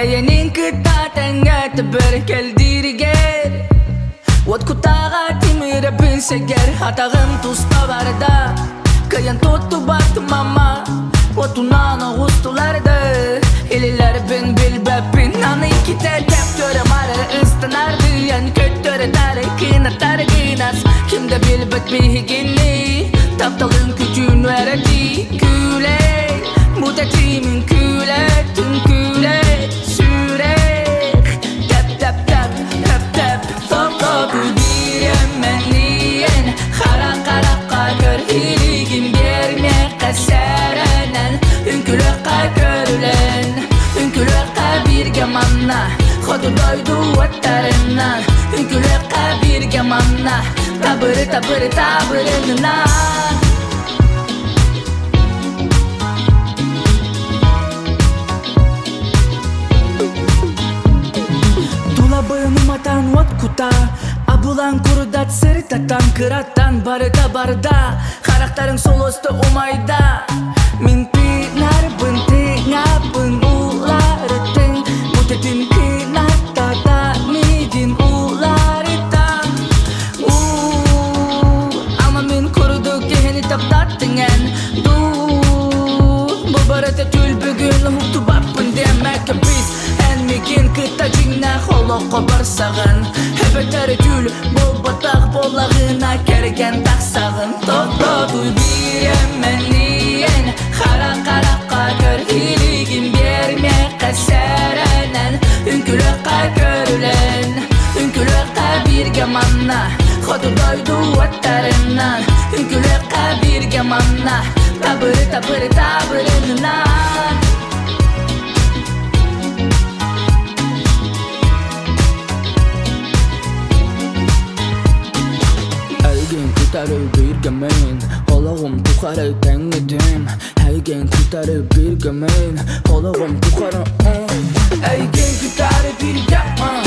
Эйенин кыта тәңгәті бір келдірігер От кутаға тимірі білсегер Атағым тұста барда Кайын тұтты бақты мама Отунан оғыстыларды Елілер бін білбәпін Аны икітер кәп көрі марыр Үстінарды ән көттөрі дәрі Кинаттары кинас Кімді білбәт бейгенні Тапталын күтін өрәді Күле Мұтәтімін күле Түн күле Сүрек Тәп тәп тәп тәп тәп Топ күдірем мәнлиен Қара-қараққа көр Хилігін берме қәсәрәнән Үнкіліққа көрілен Үнкіліққа бірге манна Ходу дойду өттәріннан Үнкіліққа бірге манна Табыры табыры табырынынан Быныматан от кута Абулан курудат сыртатан Кыраттан барыда барда Характарың сол осты умайда Мен пинар бын тыңапын уларытың Мұтетін кынаттада Медин уларытан Алма мен куруду кехені таптаттың ән Бұл барыда түл бүгін Хукту баппын демәкі біз Әнмеген кыта жыңна Холоққа барсағын Әбәттәрі түл Бұл батақ болағына Кәрген тақсағын Топ-топ үйбірем мәнлиен Қара-қараққа көр Хилігін берме қәсәрәнән Үнкіліққа көрілен Үнкіліққа бірге манна Ходу дойду өттәріннан Үнкіліққа бірге манна Табыры табыры табырынынан Kutarı bir gömeyin Olağım tukarı təngidim Əygən kutarı bir gömeyin Olağım tukarı Əygən kutarı bir gömeyin